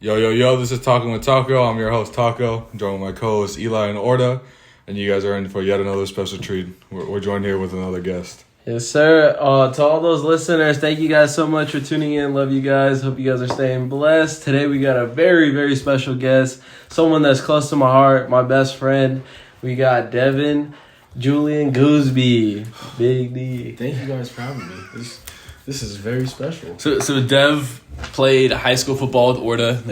Yo, yo, yo, this is Talking with Taco. I'm your host, Taco. I'm joined with my co-hosts, Eli and Orda. And you guys are in for yet another special treat. We're joined here with another guest. Yes, sir. To all those listeners, thank you guys so much for tuning in. Love you guys. Hope you guys are staying blessed. Today we got a very, very special guest. Someone that's close to my heart, my best friend. We got Devin Julian Gooseby. Big D. Thank you guys for having me. This is very special. So Dev played high school football with Orda.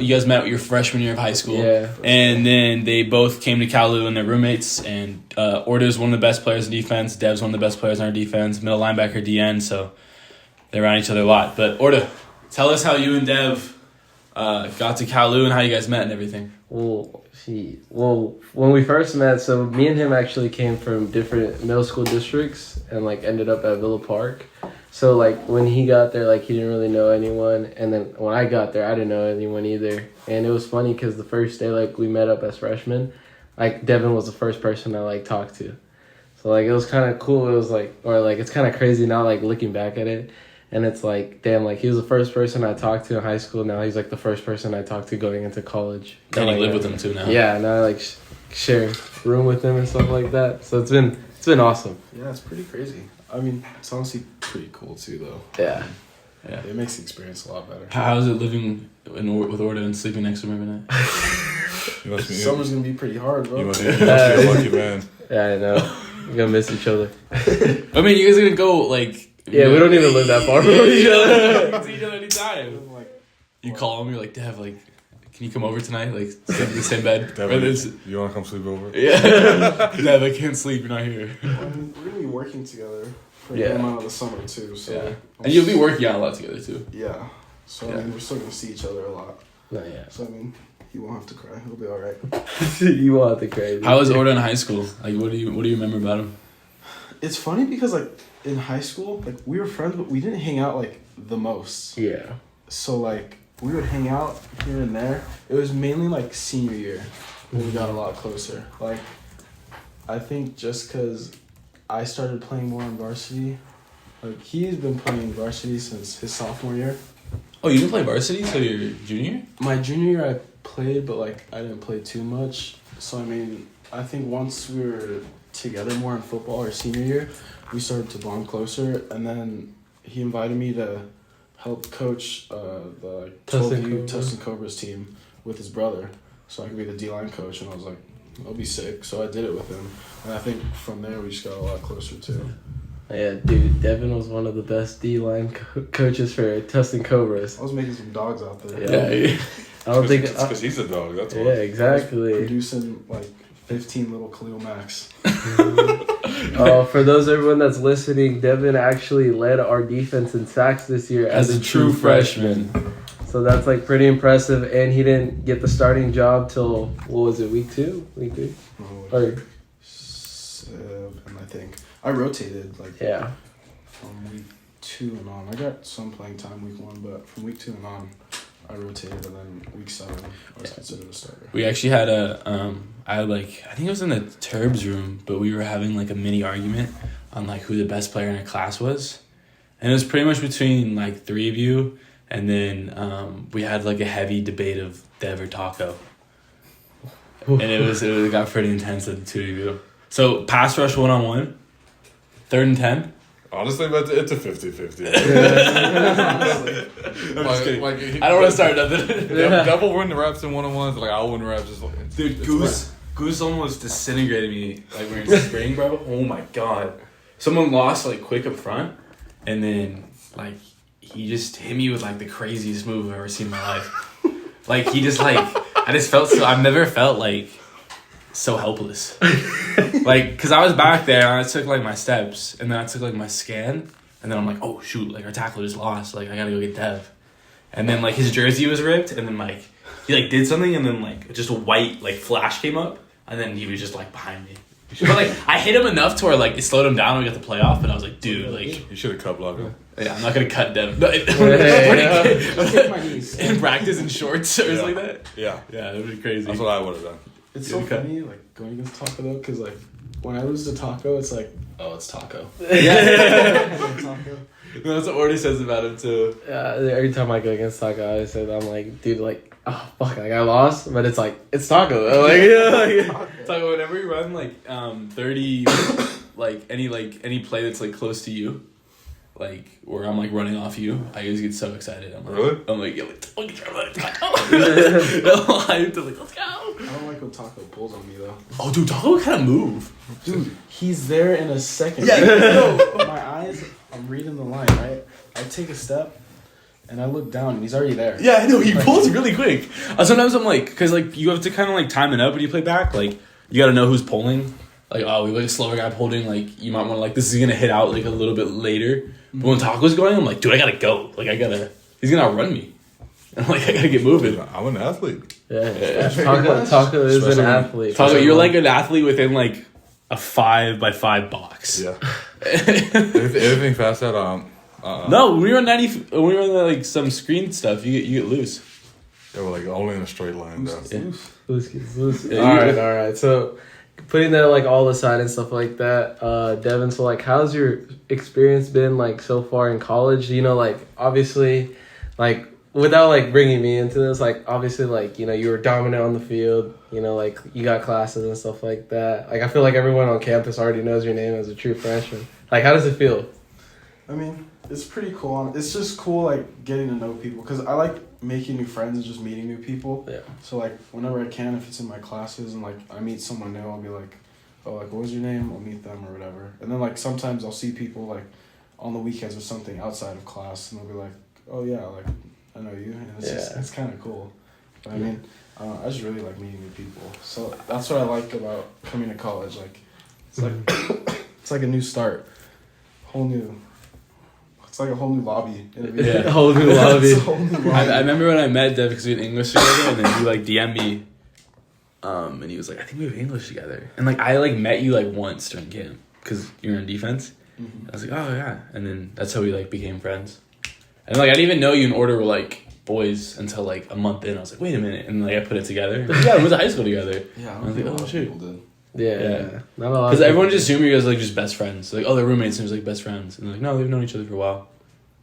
You guys met your freshman year of high school. Yeah. And then they both came to Kalu and they're roommates. And Orda is one of the best players in defense. Dev's one of the best players on our defense. Middle linebacker, DN. So they're around each other a lot. But Orda, tell us how you and Dev got to Kalu and how you guys met and everything. Well, when we first met, so me and him actually came from different middle school districts and ended up at Villa Park. So when he got there, he didn't really know anyone, and then when I got there, I didn't know anyone either. And it was funny because the first day we met up as freshmen, Devin was the first person I talked to. So it was kind of cool. It was it's kind of crazy now looking back at it. And it's damn, he was the first person I talked to in high school. Now he's the first person I talked to going into college. And you live with him too now. Yeah, now I share room with him and stuff like that. So it's been awesome. Yeah, it's pretty crazy. I mean, it's honestly pretty cool too, though. Yeah. It makes the experience a lot better. How is it living with Orda and sleeping next to him every night? Summer's gonna be pretty hard, bro. You must be a lucky man. Yeah, I know. We're gonna miss each other. I mean, you guys are gonna go Yeah, we don't even live that far from each other. You can see each other anytime. You call him, you're like, Dev, can you come over tonight? Sleep in the same bed. Dev, you want to come sleep over? Yeah. Dev, I can't sleep. You're not here. I mean, we're gonna be working together for a good amount of the summer too. So yeah. And you'll be working out a lot together too. Yeah. So I mean, we're still gonna see each other a lot. No, yeah. So I mean, he won't have to cry. He'll be all right. You won't have to cry. How was Orda in high school? What do you remember about him? It's funny because in high school, we were friends, but we didn't hang out the most. Yeah. So we would hang out here and there. It was mainly senior year when we got a lot closer. I think just because I started playing more on varsity. He's been playing varsity since his sophomore year. Oh, you didn't play varsity till your junior year? My junior year I played, but I didn't play too much. So I mean, I think once we were together more in football our senior year, we started to bond closer, and then he invited me to help coach the 12U Tustin Cobras team with his brother, so I could be the D-line coach, and I was like, I'll be sick, so I did it with him, and I think from there we just got a lot closer too. Yeah, dude, Devin was one of the best D-line coaches for Tustin Cobras. I was making some dogs out there. Yeah. I don't think... It's because he's a dog, that's why. Yeah, exactly. Producing 15 little Khalil Max. For everyone that's listening, Devin actually led our defense in sacks this year as a true freshman. So that's pretty impressive, and he didn't get the starting job till, what was it, week 2? Week 3? Or 7, I think. I rotated yeah. From week 2 and on. I got some playing time week 1, but from week 2 and on, I rotated, and then week 7, I was considered a starter. We actually had I think it was in the Turbs room, but we were having a mini argument on who the best player in our class was. And it was pretty much between 3 of you, and then we had a heavy debate of Dev or Taco. And it got pretty intense with the 2 of you. So pass rush 1-on-1, 3rd and 10. Honestly, but it's a 50-50. I'm just kidding. I don't want to start nothing. Dev will win the reps in one-on-ones. I'll win the reps. Dude, Goose almost disintegrated me we're in spring, bro. Oh my god. Someone lost quick up front, and then he just hit me with the craziest move I've ever seen in my life. He just I just felt I've never felt so helpless. Cause I was back there and I took my steps, and then I took my scan, and then I'm like, oh shoot, our tackler just lost. I gotta go get Dev. And then his jersey was ripped, and then he did something, and then just a white flash came up, and then he was just behind me. But I hit him enough to where it slowed him down and we got the playoff, but I was like, dude, you should have cut block him. Yeah, I'm not gonna cut Dev. No, in practice in shorts or something like that. Yeah, that would be crazy. That's what I would have done. It's so funny, going against Taco though, because when I lose to Taco, it's oh, it's Taco. Yeah. Taco. That's what Order says about him too. Every time I go against Taco, I say that I'm like, dude, like, oh fuck, like I lost, but it's like it's Taco. Like, Taco, whenever you run like 30, like any play that's like close to you, like where I'm like running off you, I always get so excited. I'm like, Really? I'm like, yeah, let's go. I'm hyped. I'm like, let's go. I don't like when Taco pulls on me though. Oh, dude, Taco kind of move. Dude, he's there in a second. Yeah, No, my eyes, I'm reading the line, right? I take a step, and I look down, and he's already there. Yeah, I know. He pulls really quick. Sometimes I'm like, because like you have to kind of like time it up when you play back. Like you got to know who's pulling. Like, oh, we like a slower guy holding. Like you might want to like this is gonna hit out like a little bit later. But when Taco's going, I'm like, dude, I gotta go. Like he's gonna outrun me. I'm like, I gotta get moving. I'm an athlete. yeah. Taco is Especially an when- athlete. Taco, you're like an athlete within like a 5x5 box. Yeah. Anything fast that No, when we run 90, when we run like some screen stuff, you get loose. they were like only in a straight line though. Loose. Yeah, All right. So, putting that like all aside and stuff like that, Devin. So, like, how's your experience been like so far in college? You know, like obviously, like without like bringing me into this, like obviously, like you know, you were dominant on the field. You know, like you got classes and stuff like that. Like I feel like everyone on campus already knows your name as a true freshman. Like, how does it feel? I mean, it's pretty cool. It's just cool, like, getting to know people. Because I like making new friends and just meeting new people. Yeah. So, like, whenever I can, if it's in my classes and, like, I meet someone new, I'll be like, oh, like, what was your name? I'll meet them or whatever. And then, like, sometimes I'll see people, like, on the weekends or something outside of class. And they'll be like, oh, yeah, like, I know you. And it's just, it's kind of cool. But, I mean, I just really like meeting new people. So, that's what I like about coming to college. Like, it's like, it's like a new start. It's like a whole new lobby. Yeah. Whole new lobby. It's a whole new lobby. I remember when I met Dev because we had English together, and then he like DM'd me, and he was like, "I think we have English together." And like I like met you like once during camp because you were in defense. Mhm. I was like, "Oh yeah," and then that's how we like became friends. And like I didn't even know you and Order were like boys until like a month in. I was like, "Wait a minute," and like I put it together. Yeah, we went to high school together. Yeah, I was like, "Oh shoot." Yeah. Not a lot. Because everyone just assumed you guys were like just best friends. Like, oh, they're roommates and it was like best friends. And like, no, they've known each other for a while.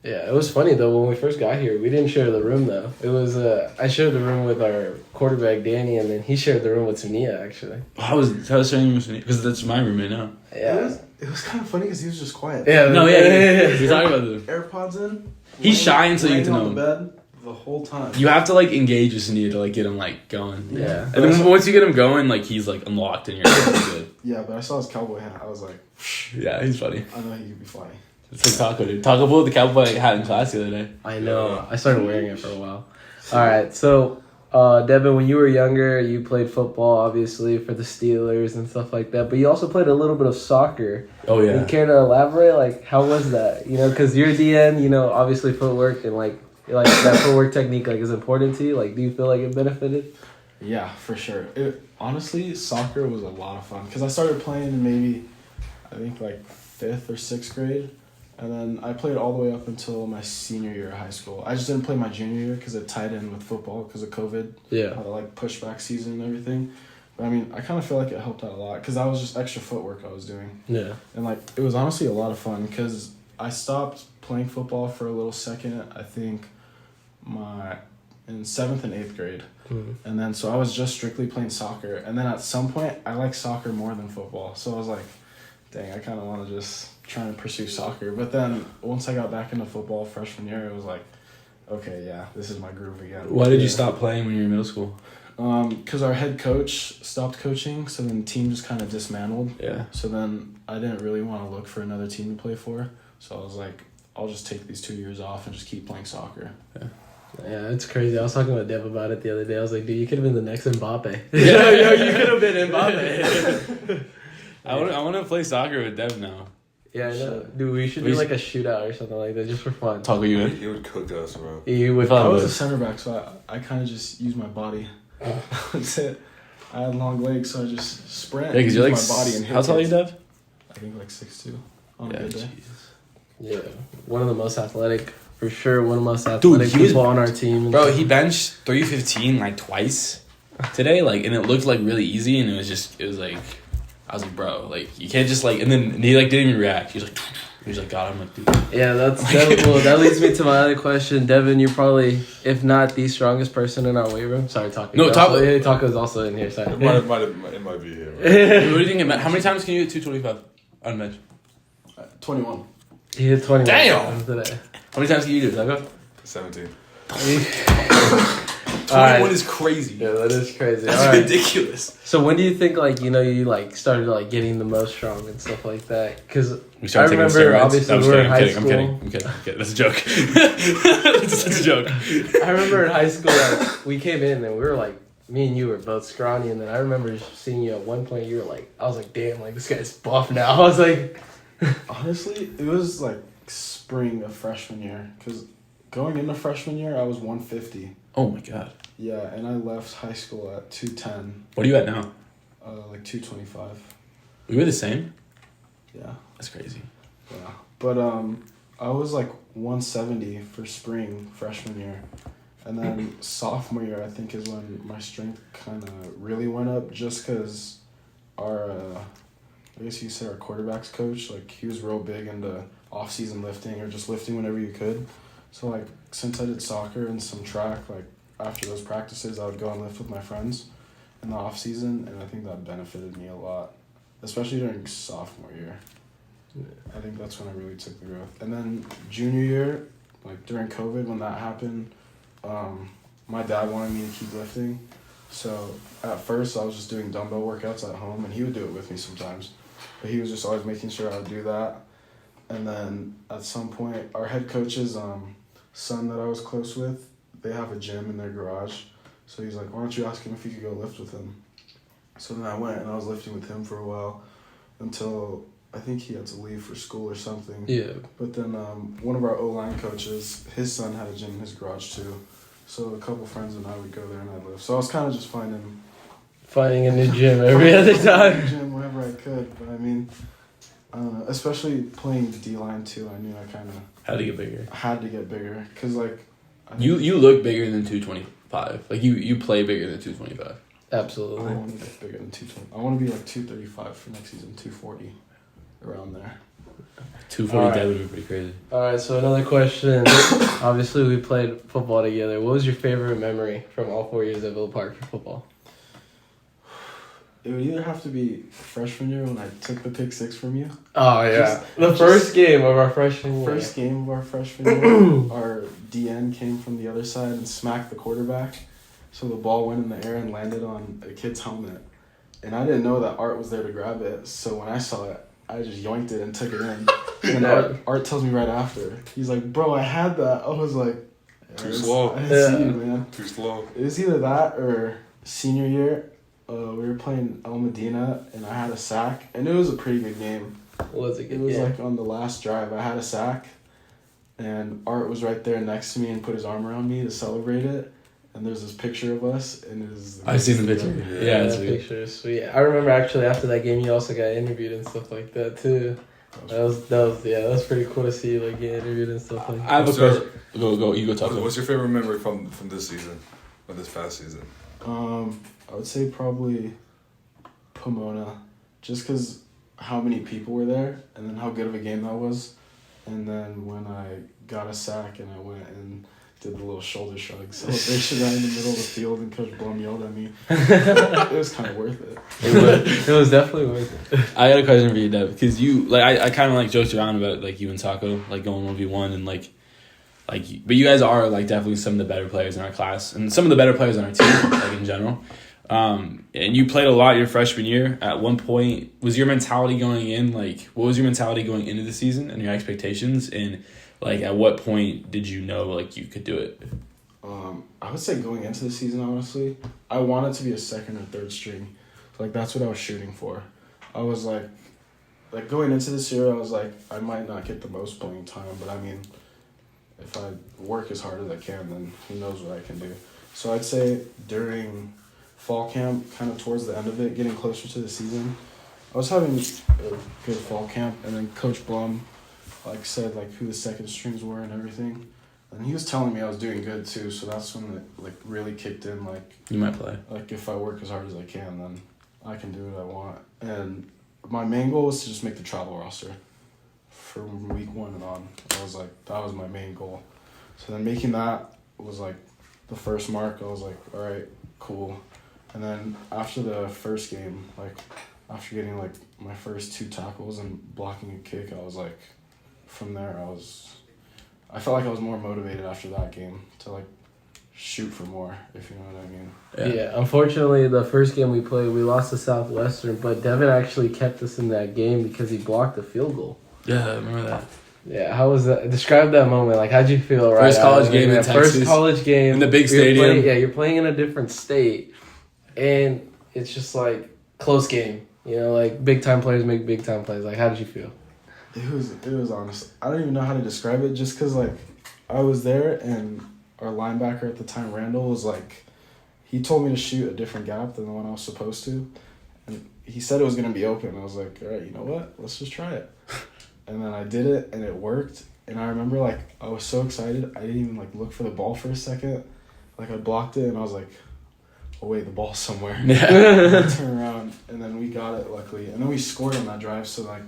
Yeah, it was funny though when we first got here. We didn't share the room though. It was I shared the room with our quarterback Danny, and then he shared the room with Sunia actually. How was sharing because that's my roommate now. Yeah, It was kind of funny because he was just quiet. yeah. No, yeah. We talked about this. AirPods in. He's shy until you get to laying know on the bed the whole time. You have to like engage with Sunia to like get him like going. Yeah. And then once you get him going, like he's like unlocked and you're like, good. Yeah, but I saw his cowboy hat. I was like, Yeah, he's funny. I know he could be funny. It's like Taco, dude. Taco pulled the cowboy hat in class the other day. I know. I started wearing it for a while. All right, so Devin, when you were younger, you played football, obviously for the Steelers and stuff like that. But you also played a little bit of soccer. Oh You care to elaborate? Like, how was that? You know, because you're DN. You know, obviously footwork and like that footwork technique like is important to you. Like, do you feel like it benefited? Yeah, for sure. Honestly, soccer was a lot of fun because I started playing in maybe, I think like 5th or 6th grade, and then I played all the way up until my senior year of high school. I just didn't play my junior year because it tied in with football because of COVID. Yeah. How to like pushback season and everything. But I mean, I kind of feel like it helped out a lot because that was just extra footwork I was doing. Yeah. And like it was honestly a lot of fun because I stopped playing football for a little second. I think in 7th and 8th grade, and then so I was just strictly playing soccer. And then at some point, I like soccer more than football. So I was like, dang, I kind of want to just try and pursue soccer. But then once I got back into football freshman year, it was like, okay, yeah, this is my groove again. Why did you stop playing when you were in middle school? Because our head coach stopped coaching, so then the team just kind of dismantled. Yeah. So then I didn't really want to look for another team to play for. So I was like, I'll just take these 2 years off and just keep playing soccer. Yeah, it's crazy. I was talking with Dev about it the other day. I was like, dude, you could have been the next Mbappe. Yeah, you could have been Mbappe. I want to play soccer with Dev now. Yeah, I know. Dude, we should do like a shootout or something like that just for fun. Taco, you in? He would cook us, bro. You would I Fun. was a center back, so I kind of just used my body. That's it. I had long legs, so I just sprint. Yeah, because you're like, my body and hit how tall are you, kids. Dev? I think like 6'2". On a Yeah, good day. Jesus. Yeah, one of the most athletic, for sure. One of the most athletic he was- people on our team. Bro, he benched 315 like twice today, like, and it looked like really easy, and it was like, I was like, bro, like, you can't just like, and then he like didn't even react. He was like, He's like, God, I'm gonna do that. Yeah, that leads me to my other question. Devin, you're probably, if not the strongest person in our weight room. Sorry, Taco. No, Taco. Yeah, Taco's also in here. Sorry. It might be here. Right? What do you think? How many times can you do 225 on bench? 21. He hit 21 Damn! times today. How many times can you do, Taco? 17. 21 is crazy. Yeah, that is crazy. That's All right. ridiculous. So when do you think you started getting the most strong and stuff like that? Because We started I taking remember steroids. obviously No, we were in high I'm school. kidding. That's a joke. That's a joke. I remember in high school we came in and we were like, me and you were both scrawny, and then I remember seeing you at one point. You were like, I was like, damn, this guy's buff now. I was like, Honestly, it was like spring of freshman year. Because going into freshman year, I was 150. Oh my God. Yeah, and I left high school at 210. What are you at now? Like 225. We were the same? Yeah. That's crazy. Yeah. But I was like 170 for spring freshman year. And then sophomore year, I think, is when my strength kind of really went up, just because our, I guess you could say our quarterback's coach, he was real big into off-season lifting or just lifting whenever you could. So, since I did soccer and some track, after those practices, I would go and lift with my friends in the off-season, and I think that benefited me a lot, especially during sophomore year. I think that's when I really took the growth. And then junior year, during COVID, when that happened, my dad wanted me to keep lifting. So at first I was just doing dumbbell workouts at home, and he would do it with me sometimes. But he was just always making sure I would do that. And then at some point, our head coach's son that I was close with, they have a gym in their garage. So he's like, why don't you ask him if you could go lift with him? So then I went and I was lifting with him for a while until I think he had to leave for school or something. yeah. But then one of our O-line coaches, his son had a gym in his garage too. So a couple friends and I would go there and I'd lift. So I was kind of just finding Finding a new gym every other time. gym wherever I could. But I mean, especially playing the D-line too, I knew I kind of How to get bigger? had to get bigger. Because You look bigger than 225. You play bigger than 225. I Absolutely. want to get bigger than 220. I want to be 235 for next season, 240, around there. 240 Alright. dead would be pretty crazy. All right, so another question. Obviously, we played football together. What was your favorite memory from all 4 years at Villa Park for football? It would either have to be freshman year when I took the pick six from you. Oh, yeah. The first game of our freshman year. First game of our freshman year, our DN came from the other side and smacked the quarterback. So the ball went in the air and landed on a kid's helmet. And I didn't know that Art was there to grab it. So when I saw it, I just yoinked it and took it in. And Art tells me right after. He's like, bro, I had that. I was like... Too slow. I didn't see you, man. Too slow. It was either that or senior year. We were playing El Medina, and I had a sack. And it was a pretty good game. Was it good? It was Yeah. on the last drive. I had a sack, and Art was right there next to me and put his arm around me to celebrate it. And there's this picture of us, and it was... I've seen the picture. Yeah, it's that weird. picture is sweet. I remember actually after that game, you also got interviewed and stuff like that too. That was pretty cool to see you get interviewed and stuff like that. I have a What's your- question. Go. You go talk. What's your favorite memory from this season? Or this past season? I would say probably Pomona, just because how many people were there, and then how good of a game that was. And then when I got a sack and I went and did the little shoulder shrug celebration right in the middle of the field, and Coach Blum yelled at me. It was kind of worth it. It was definitely worth it. I got a question for you, Dev, because you I kind of joked around about you and Taco going 1v1 and but you guys are definitely some of the better players in our class and some of the better players on our team in general. And you played a lot your freshman year. At one point, was your mentality going in what was your mentality going into the season and your expectations, and at what point did you know you could do it? I would say going into the season, honestly, I wanted to be a second or third string. That's what I was shooting for. I was going into this year, I was I might not get the most playing time, but I mean, if I work as hard as I can, then who knows what I can do. So I'd say during fall camp, kind of towards the end of it, getting closer to the season, I was having a good fall camp, and then Coach Blum said who the second strings were and everything. And he was telling me I was doing good too, so that's when it really kicked in. You might play. If I work as hard as I can, then I can do what I want. And my main goal was to just make the travel roster from week 1 and on. I was like, that was my main goal. So then making that was like the first mark. I was like, all right, cool. And then after the first game, like after getting like my first 2 tackles and blocking a kick, I was like, from there I felt like I was more motivated after that game to like shoot for more, if you know what I mean. Yeah. Unfortunately, the first game we played, we lost to Southwestern, but Devin actually kept us in that game because he blocked the field goal. Yeah, I remember that. Yeah, how was that? Describe that moment. Like, how'd you feel? First college game in Texas. First college game In the big stadium. You're playing in a different state, and it's just like close game. You know, like big time players make big time plays. Like, how did you feel? It was honest. I don't even know how to describe it, just because like I was there and our linebacker at the time, Randall, was like, he told me to shoot a different gap than the one I was supposed to, and he said it was gonna be open. I was like, all right, you know what? Let's just try it. And then I did it, and it worked. And I remember, like, I was so excited, I didn't even, like, look for the ball for a second. Like, I blocked it, and I was like, oh, wait, the ball's somewhere. Yeah. I turned around, and then we got it, luckily. And then we scored on that drive, so, like,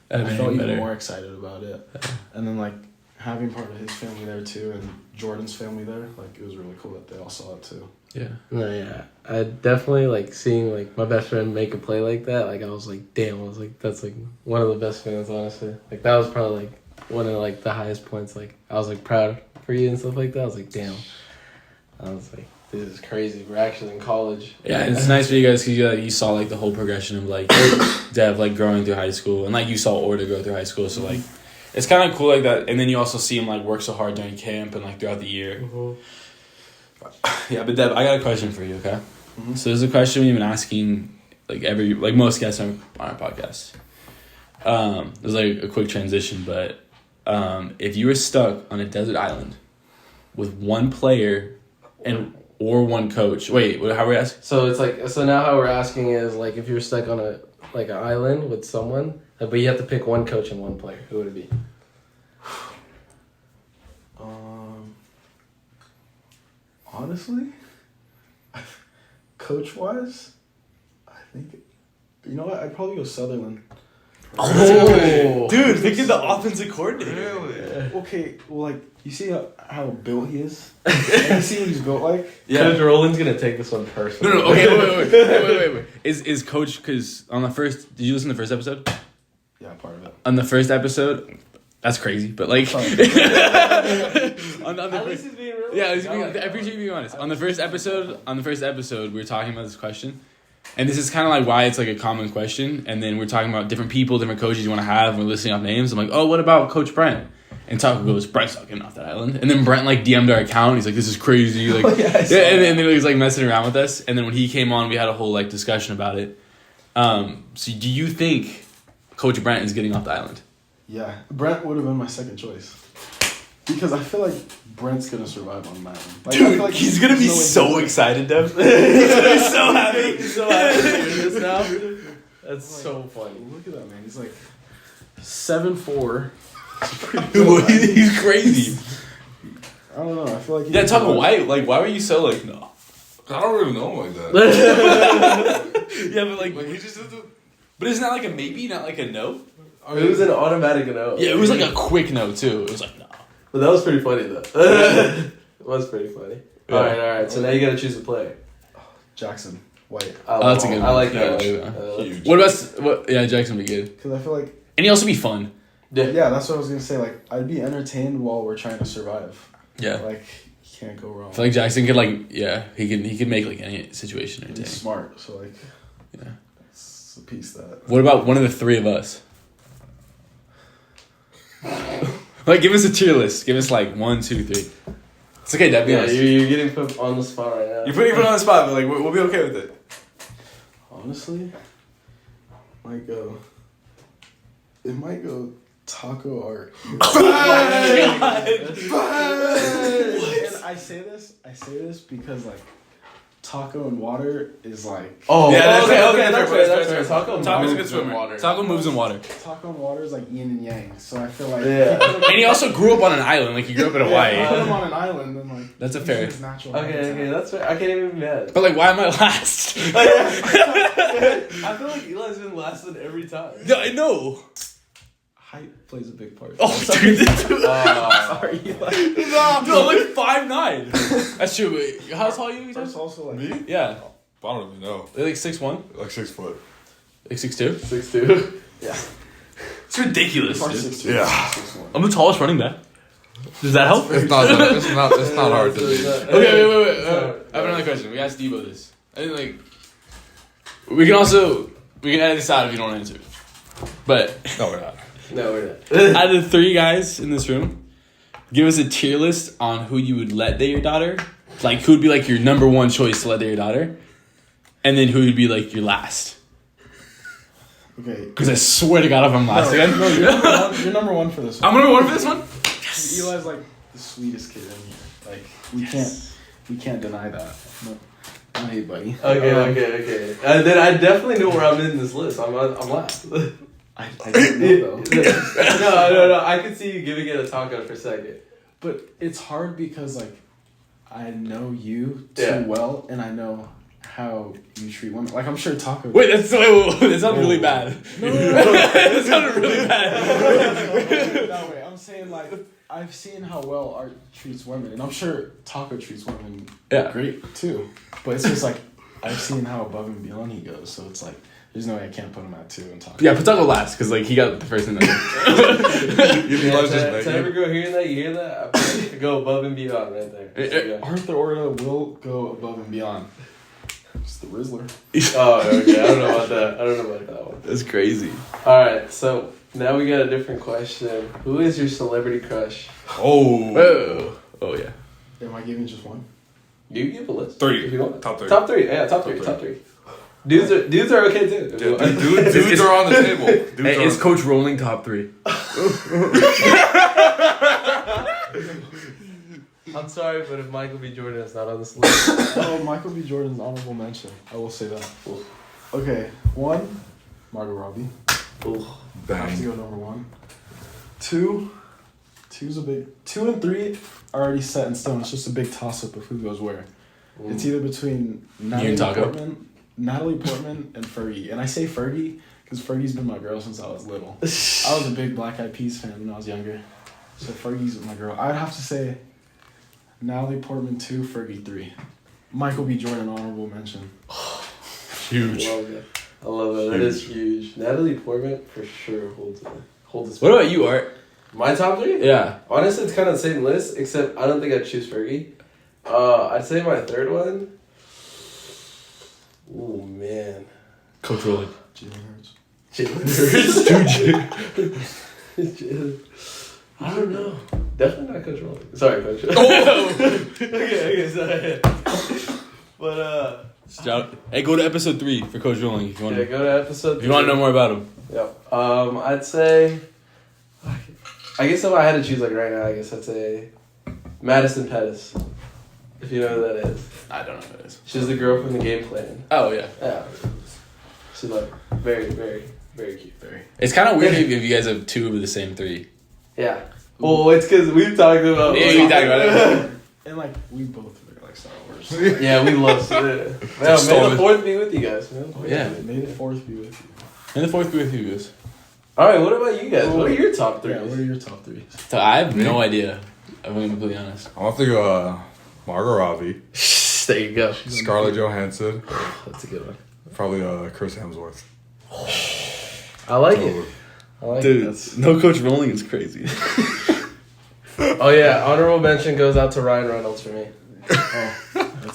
That'd I been felt even better. more excited about it. And then, like, having part of his family there, too, and Jordan's family there, like, it was really cool that they all saw it, too. Yeah. No, yeah, I definitely like seeing like my best friend make a play like that. Like, I was like, damn, I was like, that's like one of the best feelings, honestly. Like, that was probably like one of like the highest points. Like, I was like proud for you and stuff like that. I was like, damn. I was like, this is crazy. We're actually in college. Yeah, and it's nice for you guys because you saw like the whole progression of like Dev like growing through high school, and like you saw Orta grow through high school. So like, it's kind of cool like that. And then you also see him like work so hard during camp and like throughout the year. Mm-hmm. Yeah, but Dev, I got a question for you. Okay, Mhm. so there's a question we've been asking like most guests on our podcast. There's like a quick transition, but if you were stuck on a desert island with one player or one coach, wait, how are we asking? So it's like, so now how we're asking is like, if you're stuck on a like an island with someone, but you have to pick one coach and one player, who would it be? Honestly, coach-wise, I think, you know what, I'd probably go Sutherland. Oh, Dude, think of the offensive coordinator. Okay, well, like, you see how built he is? Like, you see what he's built like? Coach Roland's gonna take this one personally. No, okay, wait. Is Coach, because on the first, did you listen to the first episode? Yeah, part of it. On the first episode, that's crazy, but like, on At least he's being real. yeah, I appreciate you being honest. On the first episode, we were talking about this question, and this is kind of like why it's like a common question. And then we're talking about different people, different coaches you want to have. And we're listing off names. I'm like, oh, what about Coach Brent? And Taco goes, Brent's not getting off that island. And then Brent like DM'd our account. He's like, this is crazy. Like, and then he was like messing around with us. And then when he came on, we had a whole like discussion about it. So do you think Coach Brent is getting off the island? Yeah, Brent would have been my second choice. Because I feel like Brent's going to survive on that one. Like, I feel like he's gonna be there's no way so he's- excited, Dev. He's gonna be so happy. He's so happy to hear this now. That's so funny. Look at that, man. He's like 7'4". He's crazy. I don't know. I feel like... Yeah, Taco, why were you so like, no? I don't really know him like that. Yeah, but like, Like he just did the. but isn't that like a maybe, not like a no? It was an automatic no. Yeah, it was like a quick no too. It was like, no. But that was pretty funny though. It was pretty funny. Yeah. All right. So now you gotta choose a player. Jackson White. Oh, that's a good I one. like Yeah, that. yeah. Huge. What about yeah, Jackson would be good, Because I feel like... and he also be fun. Yeah, that's what I was going to say. Like, I'd be entertained while we're trying to survive. Yeah, Like, you can't go wrong. I feel like Jackson could like he could make like any situation He's entertaining. smart, so like... Yeah. It's a piece that... What about one of the three of us? Like, give us a tier list. Give us like 1, 2, 3. It's okay, Dad. Be Yeah, honest. you're getting put on the spot right now. You're putting it on the spot, but like we'll be okay with it. Honestly, might go... It might go Taco Art. And I say this because like taco and water is like Oh, Yeah, that's fair. fair. Taco Taco's a moves good in swimmer. water. Taco moves in water. taco and water is like yin and yang. So I feel like Yeah. And he also grew up on an island. Like he grew up in if Hawaii. you put him on an island, then like That's a he's fair. his natural Okay, habitat. that's fair. I can't even be mad. But like, why am I last? I feel like Eli's been last in every time. No, I know. height plays a big part. Oh, dude. Sorry. Like, Dude, I'm like 5'9". That's true. Wait, how tall are you? that's also like Me? Yeah. I don't even know. They're like 6'1"? Like 6 foot. Like 6'2"? 6'2". yeah. It's ridiculous, Part dude. 6'2", Yeah. 6'1". I'm the tallest running back. Does that help? It's not. It's not hard to beat. Okay, wait. I have another question. We asked Debo this. I think like we can edit this out if you don't answer. But No, we're not. No, we're not. out of the 3 guys in this room, give us a tier list on who you would let date your daughter. Like who would be like your number 1 choice to let date your daughter, and then who would be like your last. Okay. Because I swear to God, if I'm last again, No, you're number one for this one. I'm number 1 for this one. Eli's like the sweetest kid in here. Like we can't deny that. No, hey, buddy. Okay. Then I definitely know where I'm in this list. I'm last. I don't know though. No. I could see you giving it a taco for a second. But it's hard because like I know you too Yeah. well, and I know how you treat women. Like I'm sure Taco. Wait, that sounded really bad. No. That sounded really bad. No way. I'm saying like I've seen how well Art treats women, and I'm sure Taco treats women Yeah. great too. But it's just like I've seen how above and beyond he goes, so it's like there's no way I can't put him at 2 and Taco. Yeah, put Taco last because like he got the first thing. You realize just To every girl hearing that, you hear that? I plan to go above and beyond right there. So, yeah. Arthur Orta will go above and beyond. It's the Rizzler. Oh, okay. I don't know about that one. That's crazy. All right, so now we got a different question. Who is your celebrity crush? Oh. Whoa. Oh yeah. Am I giving just one? You give a list. 3. If you want. Top 3. Top 3. Yeah, top three. Dudes are okay too. Dudes are on the table. Dudes Hey, are is on- Coach Rolling top 3? I'm sorry, but if Michael B. Jordan is not on this list, Oh, Michael B. Jordan's honorable mention. I will say that. Okay, 1, Margot Robbie. ooh, I have to Bang. go number 1. 2's a big. 2 and 3 are already set in stone. It's just a big toss up of who goes where. It's either between Natalie Taco? Portman and Fergie. And I say Fergie because Fergie's been my girl since I was little. I was a big Black Eyed Peas fan when I was younger. So Fergie's my girl. I'd have to say Natalie Portman 2, Fergie 3. Michael B. Jordan honorable mention. Huge. I love it. That is huge. Natalie Portman for sure holds this. What about you, Art? My top 3? Yeah. Honestly, it's kind of the same list, except I don't think I'd choose Fergie. I'd say my third one. Ooh, man. Coach Rolling. Jalen Hurts. I don't know. Definitely not Coach Rolling. Sorry, Coach. okay, sorry. But, Hey, go to episode 3 for Coach Rolling if you want. yeah, go to episode 3. If you want to know more about him. Yep. I'd say, I guess if I had to choose like right now, I guess I'd say Madison Pettis. If you know who that is. I don't know who it is. She's the girl from the game plan. Oh yeah. Yeah. She's like very, very, very cute. Very. It's kind of weird if you guys have 2 of the same 3. Yeah. Well, it's because we've talked about. Yeah, we talked about it. And like we both are like Star Wars. Yeah, we love it. Just May stole the it. fourth be with you guys, man. Yeah. May the 4th be with you. And the 4th be with you guys. All right, what about you guys? What are your top 3? Yeah, what are your top 3? So I have no idea. I'm gonna be completely honest. I'll have to go Margot Robbie, There you go. Scarlett Johansson, That's a good one. probably Chris Hemsworth. I like it. Totally. I like Dude, it. no Coach Rolling is crazy. Oh yeah, honorable mention goes out to Ryan Reynolds for me.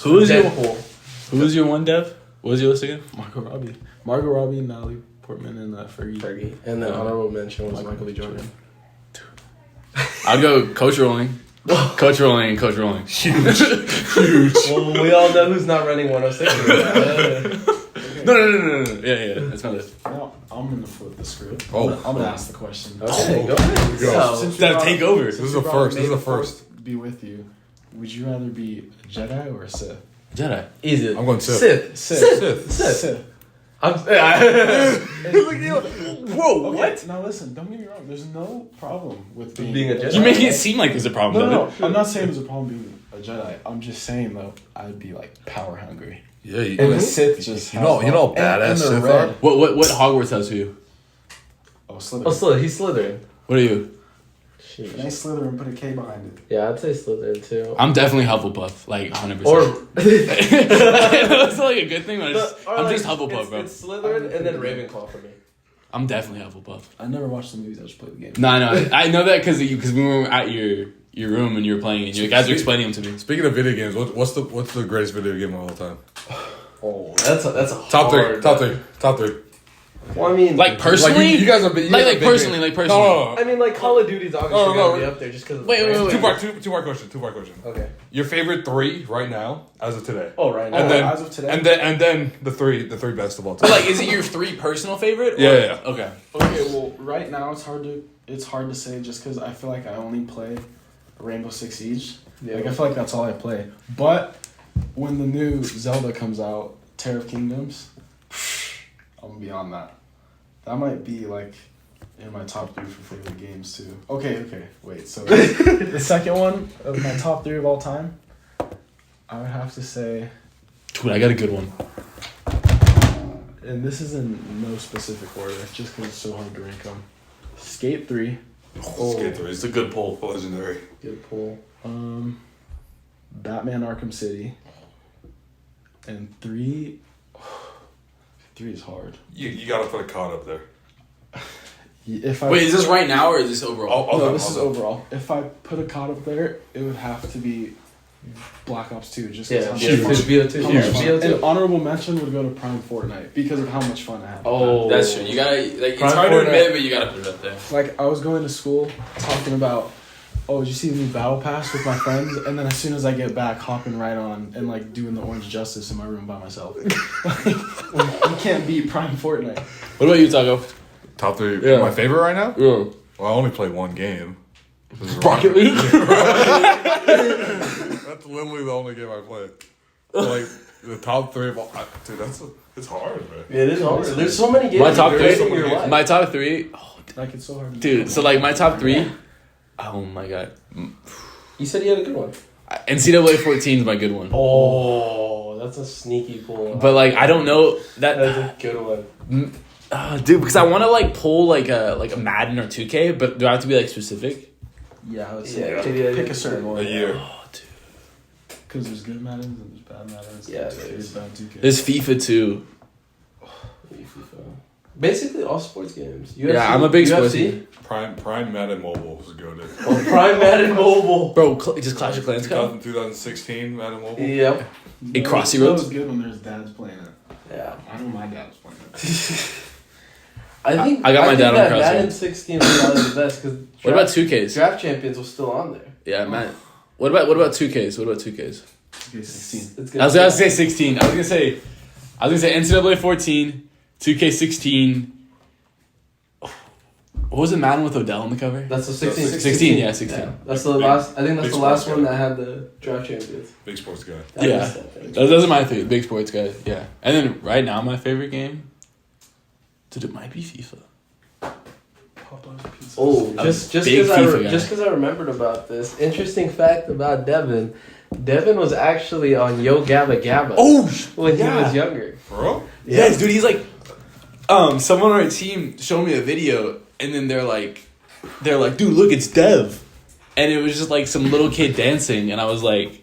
Who is your Deadpool. Who was your one, Dev? What was your list again? Margot Robbie, Natalie Portman, and Fergie. Fergie. And then honorable mention was Michael B. Jordan. I'll go Coach Rolling. Coach Rolling and Coach Rolling. Well, we all know who's not running 106. No. Yeah. That's my list. Now I'm gonna flip the script. Oh. I'm gonna ask the question. Okay, go ahead. Go. So, Dev, take over. This is the first. This is the first. Be with you. Would you rather be a Jedi or a Sith? Jedi. easy. I'm going Sith. Sith. Sith. Sith. Whoa, Okay, now listen. Don't get me wrong. There's no problem with Being a Jedi. You make it seem like there's a problem. No, though. no. I'm not saying there's a problem being a Jedi. I'm just saying though, I'd be like power hungry. Yeah, And the Sith just You know how and badass they're Sith red. are? What Hogwarts has for you? Oh, Slytherin. Oh, Slytherin. He's Slytherin. What are you? Can I Slytherin and put a K behind it? Yeah, I'd say Slytherin too. I'm definitely Hufflepuff, like 100%. Or That's like a good thing, but I'm like, just Hufflepuff, bro. It's Slytherin and then Ravenclaw for me. I'm definitely Hufflepuff. I never watched the movies. I just played the game. No, I know that because we were at your room and you were playing and you guys were explaining them to me. Speaking of video games, what's the greatest video game of all time? Oh, that's a Top hard, three. Well, I mean, Like personally, you guys are big. like personally. No. I mean, like Call of Duty's obviously No. gotta be up there just because. Wait. Two-part question. Okay. Your favorite three right now, as of today. Oh, right now. And then, as of today? and then the three best of all time. But like, is it your 3 personal favorite? Or? Yeah. Okay. Okay, well, right now it's hard to say just because I feel like I only play Rainbow Six Siege. Yeah. Like I feel like that's all I play. But when the new Zelda comes out, Tear of Kingdoms, I'm gonna be on that. That might be like in my top 3 for favorite games too. Okay, wait. So the second one of my top 3 of all time, I would have to say, Dude, I got a good one. and this is in no specific order, just because it's so hard to rank them. Skate 3. Skate 3 is a good pull. legendary. Good pull. Batman Arkham City. And 3 is hard. You gotta put a COD up there. If I Wait, is this right now or is this overall? No, this is overall. If I put a COD up there, it would have to be Black Ops 2. Just Yeah, because BO2. how much fun. BO2. And honorable mention would go to Prime Fortnite because of how much fun I had. Oh, That's true. You gotta it's Prime hard to Fortnite. admit, but you gotta put it up there. Like I was going to school talking about, oh, did you see the new Battle Pass with my friends? And then as soon as I get back, hopping right on and like doing the Orange Justice in my room by myself. You can't beat Prime Fortnite. What about you, Taco? Top 3. Yeah. My favorite right now? Yeah. Well, I only played one game. This is Rocket League? That's literally the only game I played. Like the top 3 of all. Dude, it's hard, man. Yeah, it is hard. There's so many games. My top that are 3. in your life. My top 3. Oh, Like it's so hard. dude. So like my top 3. Oh my god. You said you had a good one. NCAA 14 is my good one. Oh, that's a sneaky pull. But like I don't know that. That's a good one. Dude, because I want to like pull like a Madden or 2K, but do I have to be like specific? Yeah, I would Yeah, say yeah, pick yeah. a certain one. A year. Oh, dude. Because there's good Maddens and there's bad Maddens. Yeah, there's bad 2K. There's FIFA too. Basically, all sports games. UFC, Yeah, I'm a big sports UFC. Prime Madden Mobile was good. Oh, Prime Madden Mobile. Bro, just Clash of Clans come. 2016 Madden Mobile. Yep. In Crossy That Roads? was good when there's dads playing it. Yeah. I know my dad was playing it. I think I got my dad on that Crossy Madden Roads. 16 was probably the best because What about 2Ks? Draft Champions was still on there. Yeah, man. What about 2Ks? What about 2Ks? Okay, 16. It's I was gonna say 16. I was gonna say NCAA 14, 2K16. What was it, Madden with Odell on the cover? That's the 16. 16, yeah, 16. Yeah, that's the last. I think that's Big the last sports one guy. that had the Draft Champions. Big sports guy. I Yeah. missed that thing. Those are my big sports guys. Yeah, and then right now my favorite game, dude, it might be FIFA. Popeye's Pizza. Oh, I'm just a big FIFA guy. because I remembered about this interesting fact about Devin. Devin was actually on Yo Gabba Gabba when he yeah. was younger. Bro? Yes, dude. He's like, someone on our team showed me a video, and then they're like, dude, look, it's Dev, and it was just like some little kid dancing, and I was like,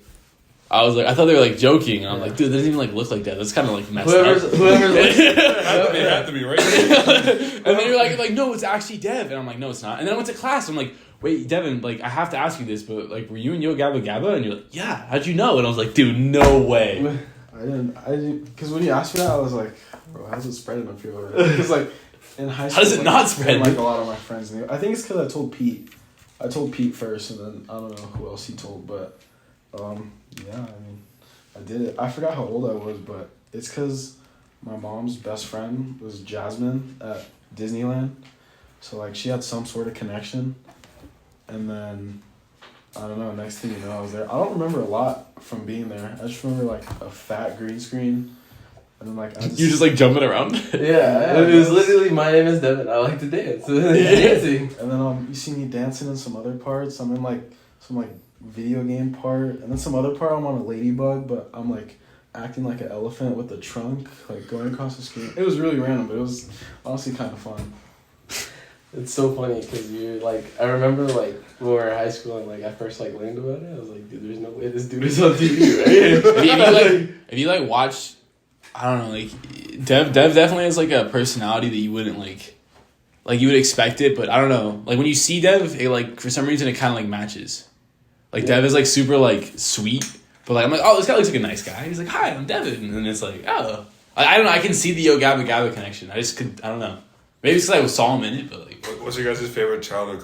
I thought they were like joking, and I'm like, dude, that doesn't even like look like that. That's kind of like messed Whoever's up. It had to be right. And then you're like, no, it's actually Dev, and I'm like, no, it's not. And then I went to class. I'm like, wait, Devin, like, I have to ask you this, but like, were you in Yo Gabba Gabba? And you're like, yeah. How'd you know? And I was like, dude, no way. I didn't, because when you asked me that, I was like, bro, how's it spreading up here? Because like in high school, How does it like, not spread? Like a lot of my friends knew. I think it's because I told Pete. I told Pete first, and then I don't know who else he told, but yeah, I mean, I did it. I forgot how old I was, but it's because my mom's best friend was Jasmine at Disneyland, so like she had some sort of connection, and then I don't know. Next thing you know, I was there. I don't remember a lot from being there. I just remember like a fat green screen, and then like You're just like jumping around. Yeah, it was literally my name is Devin. I like to dance. Dancing. And then you see me dancing in some other parts. I'm in like some like video game part, and then some other part I'm on a ladybug, but I'm like acting like an elephant with a trunk, like going across the screen. It was really random, but it was honestly kind of fun. It's so funny because you're like, I remember like when we were in high school and like I first like learned about it. I was like, dude, there's no way this dude is on TV, right? if you like watch, I don't know, like Dev definitely has like a personality that you wouldn't like you would expect it, but I don't know. Like when you see Dev, it like for some reason it kind of like matches. Like Dev is like super like sweet, but like I'm like, oh, this guy looks like a nice guy. He's like, hi, I'm Devin, and then it's like, oh, I don't know. I can see the Yo Gabba Gabba connection. I don't know. Maybe it's because I saw him in it, but like. What's your guys' favorite childhood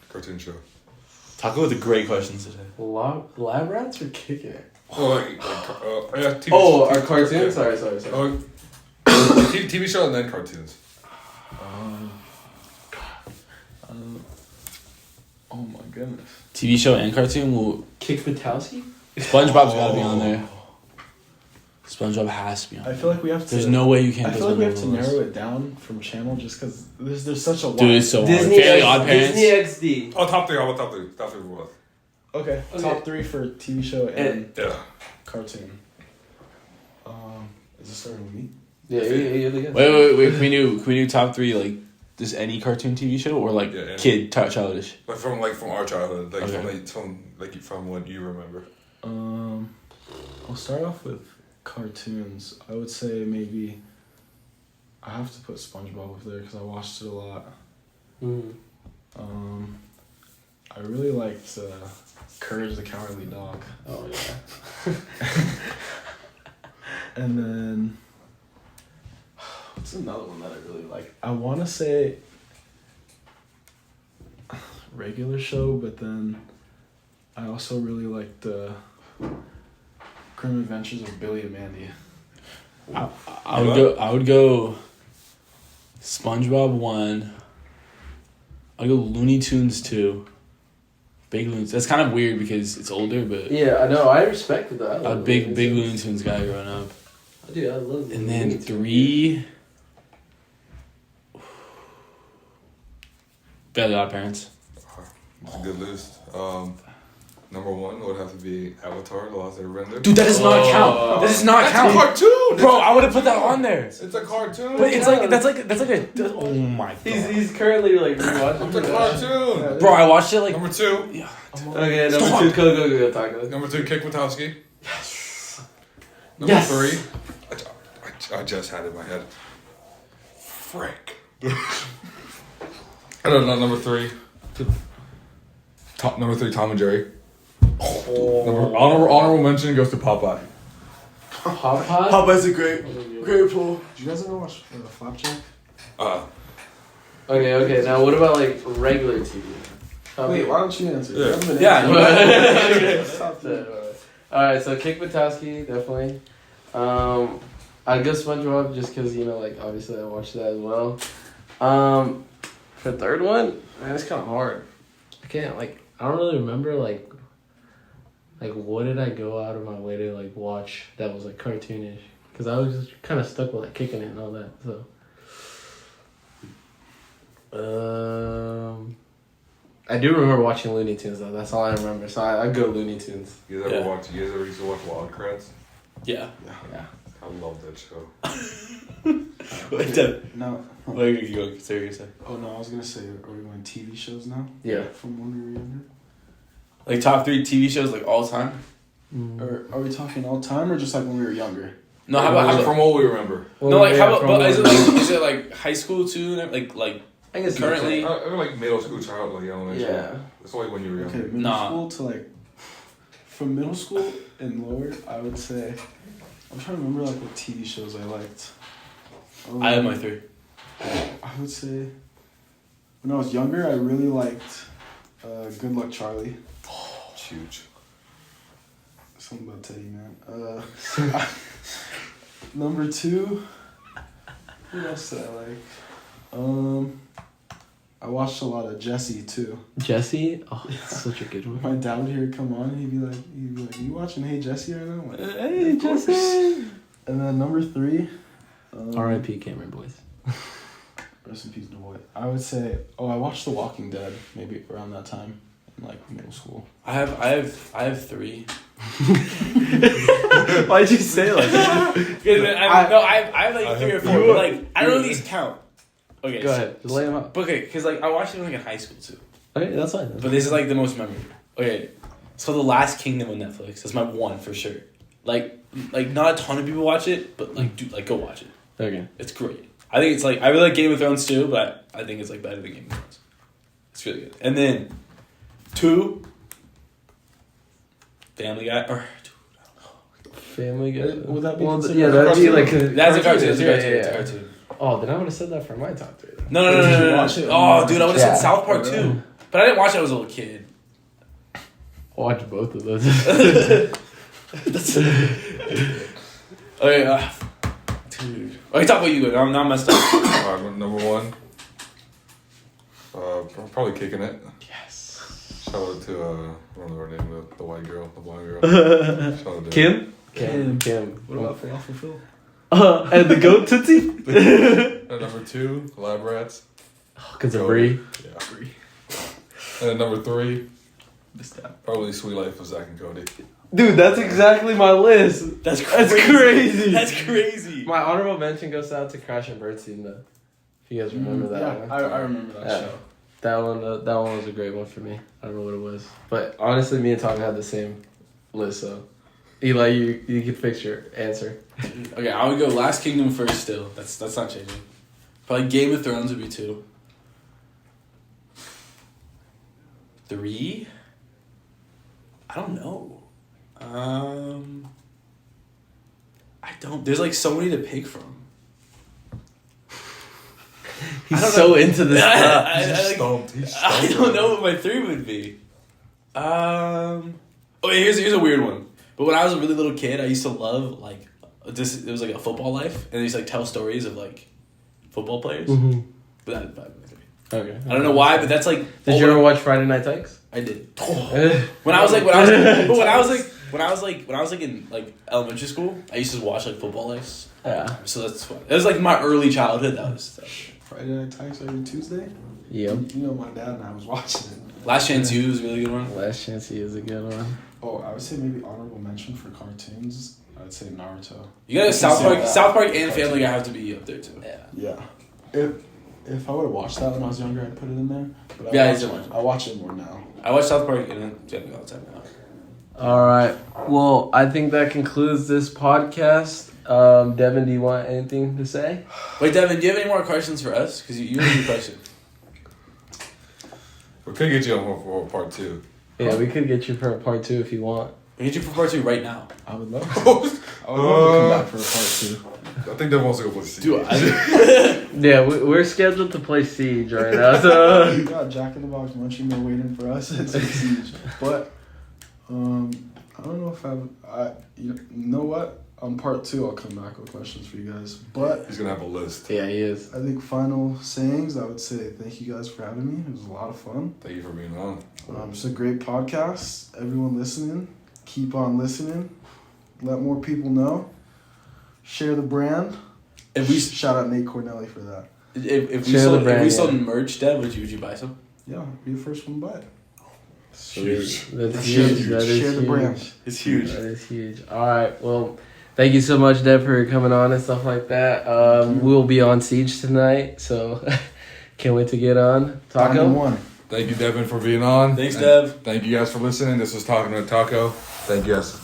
cartoon show? Taco with the great questions today. Lab rats are kicking it. Oh, yeah, TV, Oh, TV, our cartoons? yeah. Sorry. TV show and then cartoons. Oh my goodness. TV show and cartoon. Well, Kick Buttowski? SpongeBob's got to be on there. SpongeBob has to be on I there. feel like we have to. There's no way you can't. I put feel like we have SpongeBob to on the list. narrow it down from channel just because there's such a lot. Dude, it's so hard. Disney, Fairly Odd Parents. Disney XD. Oh, top three. How about top three? Top three for what? Okay. Top 3 for TV show and Yeah. cartoon. Is this starting with me? Yeah, you're the guy. Wait. Can we do top 3 like just any cartoon TV show or like Yeah, kid childish? Like from our childhood, like Okay. from what you remember. I'll start off with cartoons. I would say maybe I have to put SpongeBob up there because I watched it a lot. Mm. I really liked Courage the Cowardly Dog. Oh, yeah. And then what's another one that I really like? I want to say regular show, but then I also really liked the Grim Adventures of Billy and Mandy. I would go SpongeBob 1. I'll go Looney Tunes 2. Big Looney Tunes. That's kind of weird because it's older, but Yeah, I know. I respected that. a big Looney Tunes guy growing up. Dude, I love And then 3. Fairly Odd Parents. It's a good list. Number 1 would have to be Avatar: The Last Airbender. Dude, that does not count. That does not That's count. a cartoon, Bro, I would have put that on there. It's a cartoon. But it's like that's like a oh my god. He's currently like rewatching It's a cartoon. Bro, I watched it like Number 2. yeah. Okay, number 2, go, Taco. Number 2, Kick Buttowski. Yes. Number Yes. 3. I just had it in my head. Frick. I don't know. Number 3. Number 3, Tom and Jerry. Honorable mention goes to Popeye. Popeye? Popeye's a great pull. Did you guys ever watch Flapjack? Okay. Now, what about like regular TV? Wait, why don't you answer? Yeah. You haven't been Yeah, answering. Stop that. Alright, so Kick Buttowski, definitely. I'd go SpongeBob just because, like, obviously I watched that as well. For the third one, man, it's kind of hard. I don't really remember, like, what did I go out of my way to, like, watch that was, like, cartoonish? Because I was just kind of stuck with, like, kicking it and all that, so. I do remember watching Looney Tunes, though. That's all I remember, so I'd go Looney Tunes. You guys ever used to watch Wild Kratts? Yeah. Yeah. I love that show. No. What are you going serious? Oh no, I was gonna say, are we going TV shows now? Yeah. From when we were younger? Like top 3 TV shows like all time? Or are we talking all time or just like when we were younger? No, how about from what we remember? no, like how about? But is it like high school too? Like I guess currently. Like middle school, child, like elementary. Yeah. That's only when you were Okay, younger. middle school to like from middle school and lower, I would say I'm trying to remember like what TV shows I liked. I have my 3. I would say when I was younger, I really liked Good Luck Charlie. It's huge. Something about Teddy, man. Number 2. What else did I like? I watched a lot of Jesse too. Jesse? Oh, that's such a good one. My dad would hear it come on, and he'd be like, "You watching Hey Jesse right now?" I'm like, Hey, Jesse! and then number 3. R.I.P. Cameron Boys. Rest in peace, the boy. I would say, I watched The Walking Dead maybe around that time in like middle school. I have 3. Why'd you say like that? I have like 3 or 4. But like I don't know if these count. Okay. Go ahead. Just lay them out. Okay, because like I watched it like in high school too. Okay, that's fine. But this is like the most memorable. Okay, so The Last Kingdom on Netflix. That's my one for sure. Like not a ton of people watch it, but like go watch it. Okay. It's great. I think it's like I really like Game of Thrones too, but I think it's like better than Game of Thrones. It's really good. And then 2, Family Guy or Family Guy. Would that be Well, considered yeah, a that'd be cartoon? like a that's a cartoon. It's a Yeah, cartoon. yeah, It's a yeah. cartoon. Oh, then I would have said that for my top 3. No. Did you watch it? Oh, dude, I would have Yeah. said South Park too, but I didn't watch it when I was a little kid. Watch both of those. Okay, dude. Okay, talk about you. I'm messed up. Alright, number 1. Probably Kicking It. Yes. Shout out to I don't know her name, the white girl, the blonde girl. Shout out to Kim. What about Falafel Phil? And the goat Tootsie. And number 2, Lab Rats. Because of Brie. Yeah. And then number 3, This time. probably Sweet Life of Zack and Cody. Dude, that's exactly my list. That's That's crazy. crazy. That's crazy. My honorable mention goes out to Crash and Birdseed, though. If you guys remember that Yeah, one. I remember that Yeah. show. That one was a great one for me. I don't know what it was. But honestly, me and Tom had the same list, so. Eli, you can fix your answer. Okay, I would go Last Kingdom first. Still, that's not changing. Probably Game of Thrones would be 2. 3. I don't know. I don't. There's like so many to pick from. He's I don't so know. into this stuff. He's stumped. He's I stumped. don't know what my 3 would be. Okay, here's a weird one. But when I was a really little kid, I used to love like this. It was like a football life, and they used to like tell stories of like football players. Mm-hmm. But that would be my 3. Okay. I don't know why, but that's like. Did you ever watch Friday Night Tykes? I did. When I was like in like elementary school, I used to watch like football lives. Yeah. So that's fun. It was like my early childhood. That was Friday Night Tykes every Tuesday. Yep. You know my dad and I was watching it. Last Chance U was a really good one. Last Chance He is a good one. Oh, I would say maybe honorable mention for cartoons. I would say Naruto. You gotta South Consider Park. that South Park and cartoon. Family Guy have to be up there too. Yeah. Yeah. If I would have watched that when I was younger, I'd put it in there. But Yeah, I watch it more now. I watch South Park and Family Guy all the time now. All right. Well, I think that concludes this podcast. Devin, do you want anything to say? Wait, Devin, do you have any more questions for us? Because you have a question. We could get you on for part 2. Yeah, we could get you for part 2 if you want. We need you for part 2 right now. I would love to. I would love to come back for a part 2. I think Devin wants to go play C. Dude, I, Yeah, we're scheduled to play Siege right now, so. We got Jack in the Box munching there waiting for us. It's a siege. But I don't know if you know what? On part 2, I'll come back with questions for you guys. But He's gonna have a list. Yeah, he is. I think final sayings, I would say thank you guys for having me. It was a lot of fun. Thank you for being on. It's a great podcast. Everyone listening, keep on listening. Let more people know. Share the brand. if we Shout out Nate Cornelli for that. if we Share the sold brand, if we yeah. sold merch, Dev, would you buy some? Yeah, be the first one to buy it. Huge. That's That's huge. huge. That is Share the huge. brand. It's huge. That is huge. All right. Well, thank you so much, Dev, for coming on and stuff like that. We'll be on Siege tonight, so can't wait to get on. Taco? Diamond 1. Thank you, Devin, for being on. Thanks, And Dev. Thank you guys for listening. This was Talking to Taco. Thank you guys.